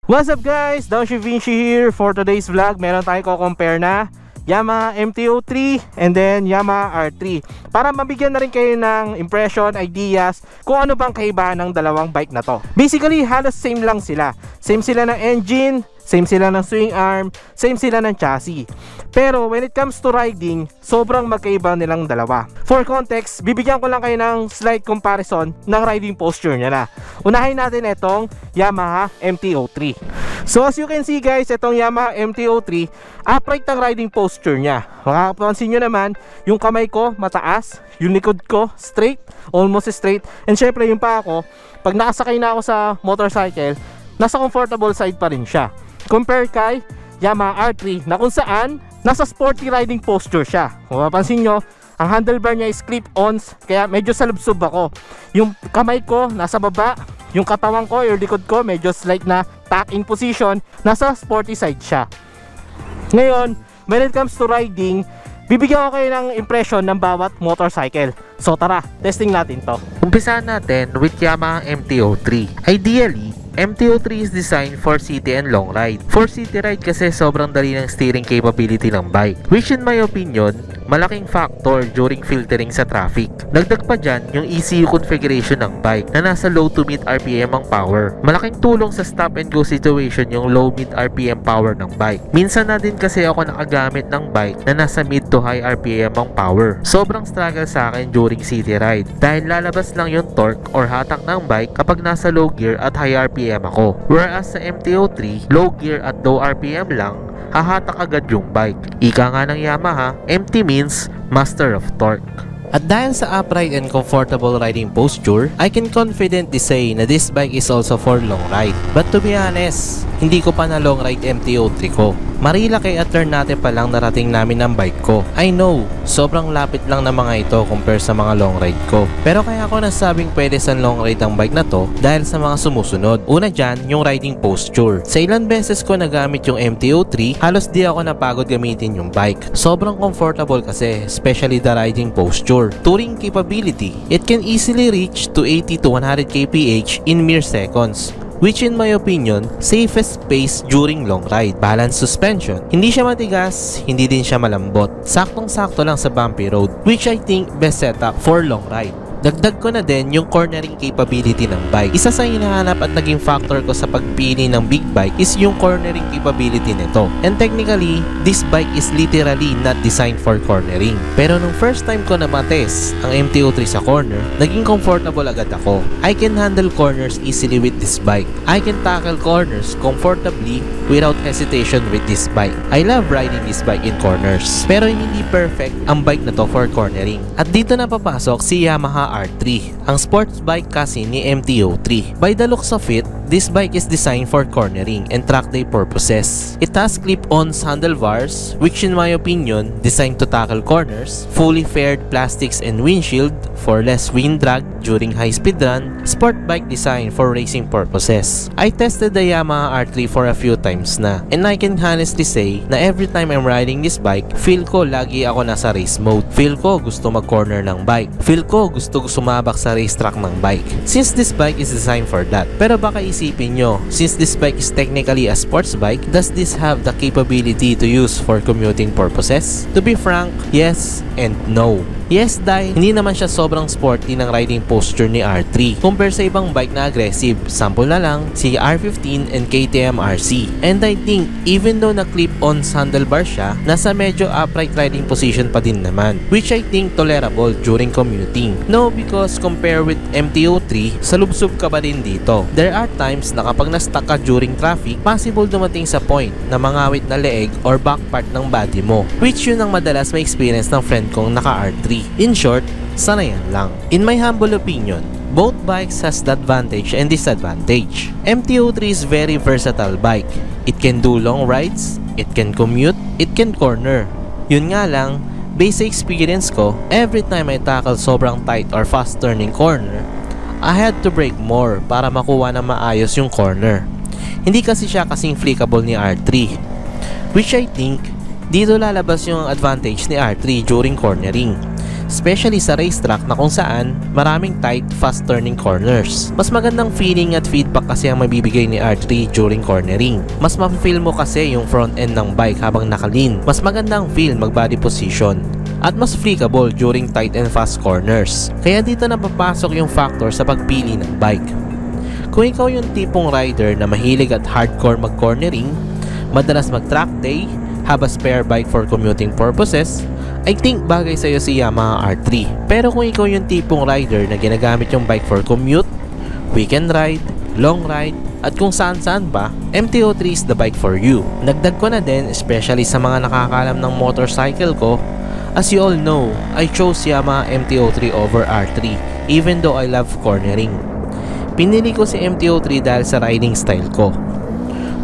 What's up guys? Downshi Vinci here. For today's vlog, meron tayong ko-compare na Yamaha MT-03 and then Yamaha R3 para mabigyan na rin kayo ng impression, ideas kung ano bang kaibahan ng dalawang bike na to. Basically, halos same lang sila. Same sila ng engine, same sila ng swing arm, same sila ng chassis. Pero when it comes to riding, sobrang magkaiba nilang dalawa. For context, bibigyan ko lang kayo ng slight comparison ng riding posture niya na. Unahin natin itong Yamaha MT-03. So as you can see guys, itong Yamaha MT-03, upright ang riding posture niya. Makapansin nyo naman, yung kamay ko mataas, yung likod ko straight, almost straight. And syempre yung paa ko, pag nakasakay na ako sa motorcycle, nasa comfortable side pa rin siya. Compare kay Yamaha R3 na kung saan nasa sporty riding posture siya. Kung mapapansin nyo, ang handlebar niya is clip-ons, kaya medyo salubsob ako. Yung kamay ko nasa baba, yung katawan ko, yung likod ko medyo slight na tuck-in position, nasa sporty side siya. Ngayon, when it comes to riding, bibigyan ko kayo ng impression ng bawat motorcycle. So tara, testing natin to. Umpisahan natin with Yamaha MT-03. Ideally, MT-03 is designed for city and long ride. For city ride kasi sobrang dali ng steering capability ng bike, which in my opinion, malaking factor during filtering sa traffic. Dagdag pa dyan yung ECU configuration ng bike na nasa low to mid RPM ang power. Malaking tulong sa stop and go situation yung low mid RPM power ng bike. Minsan na din kasi ako nakagamit ng bike na nasa mid to high RPM ang power. Sobrang struggle sa akin during city ride dahil lalabas lang yung torque or hatak ng bike kapag nasa low gear at high RPM ako. Whereas sa MT-03, low gear at low RPM lang, hahatak agad yung bike. Ika nga ng Yamaha, MT means master of torque. At dahil sa upright and comfortable riding posture, I can confidently say na this bike is also for long ride. But to be honest, hindi ko pa na long ride MT-03 ko. Marilaki at Ternate pa lang narating namin ang bike ko. I know, sobrang lapit lang na mga ito compare sa mga long ride ko. Pero kaya ako nasabing pwede sa long ride ang bike na to dahil sa mga sumusunod. Una dyan, yung riding posture. Sa ilang beses ko nagamit yung MT-03, halos di ako napagod gamitin yung bike. Sobrang comfortable kasi, especially the riding posture. Touring capability, it can easily reach to 80 to 100 kph in mere seconds, which in my opinion, safest pace during long ride. Balanced suspension, hindi siya matigas, hindi din siya malambot. Saktong-sakto lang sa bumpy road, which I think best setup for long ride. Dagdag ko na din yung cornering capability ng bike. Isa sa hinahanap at naging factor ko sa pagpili ng big bike is yung cornering capability nito. And technically, this bike is literally not designed for cornering. Pero nung first time ko na matest ang MT-03 sa corner, naging comfortable agad ako. I can handle corners easily with this bike. I can tackle corners comfortably without hesitation with this bike. I love riding this bike in corners. Pero hindi perfect ang bike na to for cornering. At dito na papasok si Yamaha R3, ang sports bike kasi ni MT-03. By the looks of it, this bike is designed for cornering and track day purposes. It has clip-on handlebars, which in my opinion, designed to tackle corners, fully faired plastics and windshield for less wind drag during high-speed run, sport bike design for racing purposes. I tested the Yamaha R3 for a few times na, and I can honestly say na every time I'm riding this bike, feel ko lagi ako nasa race mode. Feel ko gusto mag-corner ng bike. Feel ko gusto sumabak sa racetrack ng bike. Since this bike is designed for that. Pero baka isipin nyo, since this bike is technically a sports bike, does this have the capability to use for commuting purposes? To be frank, yes and no. Yes, dahil hindi naman siya sobrang sporty ng riding posture ni R3 compare sa ibang bike na aggressive. Sample na lang si R15 and KTM RC. And I think even though na clip-on handlebar siya, nasa medyo upright riding position pa din naman, which I think tolerable during commuting. No, because compare with MT-03, salubsob ka ba din dito? There are times na kapag na-stuck ka during traffic, possible dumating sa point na mangawit na leeg or back part ng body mo, which yun ang madalas may experience ng friend kong naka-R3. In short, sana yan lang. In my humble opinion, both bikes has the advantage and disadvantage. MT-03 is very versatile bike. It can do long rides, it can commute, it can corner. Yun nga lang, based sa experience ko, every time I tackle sobrang tight or fast turning corner, I had to brake more para makuha na maayos yung corner. Hindi kasi siya kasing flickable ni R3, which I think dito lalabas yung advantage ni R3 during cornering. especially sa racetrack na kung saan maraming tight, fast turning corners. Mas magandang feeling at feedback kasi ang mabibigay ni R3 during cornering. Mas ma-feel mo kasi yung front end ng bike habang nakalin. Mas magandang feel mag-body position. At mas flickable during tight and fast corners. Kaya dito na papasok yung factor sa pagpili ng bike. Kung ikaw yung tipong rider na mahilig at hardcore mag-cornering, madalas mag-track day, have a spare bike for commuting purposes, I think bagay sa'yo si Yamaha R3. Pero kung ikaw yung tipong rider na ginagamit yung bike for commute, weekend ride, long ride, at kung saan-saan ba, MTO3 is the bike for you. Dagdag ko na din, especially sa mga nakakalam ng motorcycle ko, as you all know, I chose Yamaha MTO3 over R3 even though I love cornering. Pinili ko si MTO3 dahil sa riding style ko.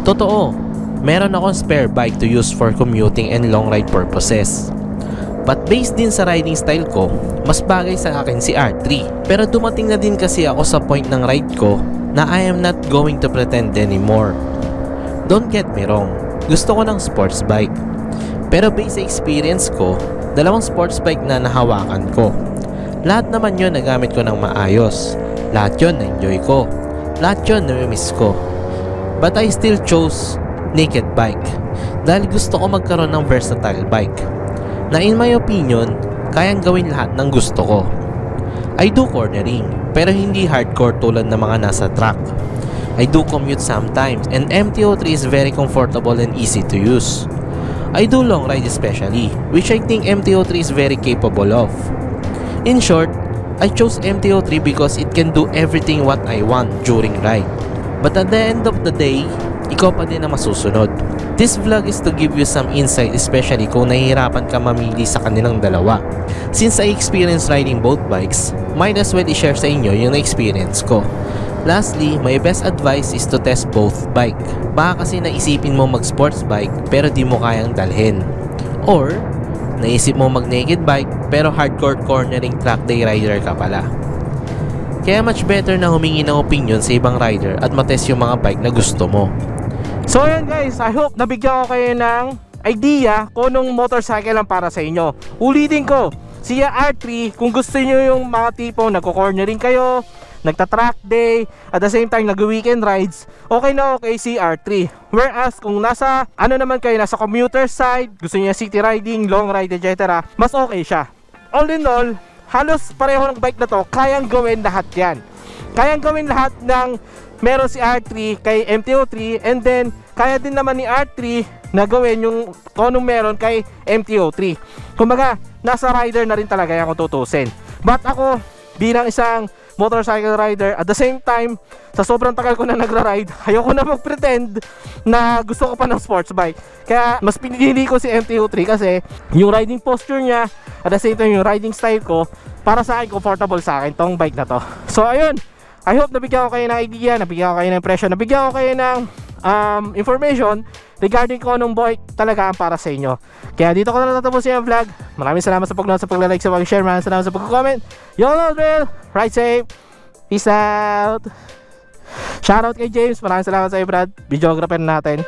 Totoo, meron akong spare bike to use for commuting and long ride purposes. But based din sa riding style ko, mas bagay sa akin si R3. Pero dumating na din kasi ako sa point ng ride ko na I am not going to pretend anymore. Don't get me wrong, gusto ko ng sports bike. Pero based sa experience ko, dalawang sports bike na nahawakan ko. Lahat naman yun nagamit ko ng maayos. Lahat yun na-enjoy ko. Lahat yun na-miss ko. But I still chose naked bike dahil gusto ko magkaroon ng versatile bike na in my opinion, kayang gawin lahat ng gusto ko. I do cornering pero hindi hardcore tulad ng mga nasa track. I do commute sometimes and MTO3 is very comfortable and easy to use. I do long ride especially, which I think MTO3 is very capable of. In short, I chose MTO3 because it can do everything what I want during ride. But at the end of the day, ikaw pa din ang masusunod. This vlog is to give you some insight, especially kung nahihirapan ka mamili sa kanilang dalawa. Since I experienced riding both bikes, might as well i-share sa inyo yung experience ko. Lastly, my best advice is to test both bike. Baka kasi naisipin mo mag-sports bike pero di mo kayang dalhin. Or, naisip mo mag-naked bike pero hardcore cornering track day rider ka pala. Kaya much better na humingi ng opinion sa ibang rider at matest yung mga bike na gusto mo. So ayan guys, I hope nabigyan ko kayo ng idea kung anong motorcycle ang para sa inyo. Ulitin ko, siya R3, kung gusto nyo yung mga tipong nagko-cornering kayo, nagta-track day, at the same time nag-weekend rides, okay na okay si R3. Whereas kung nasa, naman kayo, nasa commuter side, gusto niya city riding, long ride, etc., mas okay siya. All in all, halos pareho ng bike na to, kayang gawin lahat yan. Kayang gawin lahat ng meron si R3 kay MTO3, and then kaya din naman ni R3 na gawin yung kung anong meron kay MTO3. Kumbaga, nasa rider na rin talaga yan kung tutusin. But ako, bilang isang motorcycle rider, at the same time, sa sobrang tagal ko na nagra-ride, ayoko na mag-pretend na gusto ko pa ng sports bike. Kaya mas pinili ko si MTO3 kasi yung riding posture niya, at the same time yung riding style ko, para sa akin, comfortable sa akin tong bike na to. So ayun, I hope nabigyan ko kayo ng idea, nabigyan ko kayo ng impression, nabigyan ko kayo ng information regarding kung anong bike talaga ang para sa inyo. Kaya dito ko na natatapusin yung vlog. Maraming salamat sa pag-nood, sa pag-like, sa pag-share, maraming salamat sa pag-comment. Y'all know well, ride safe, peace out. Shoutout kay James, maraming salamat sa iyo Brad, videographer natin.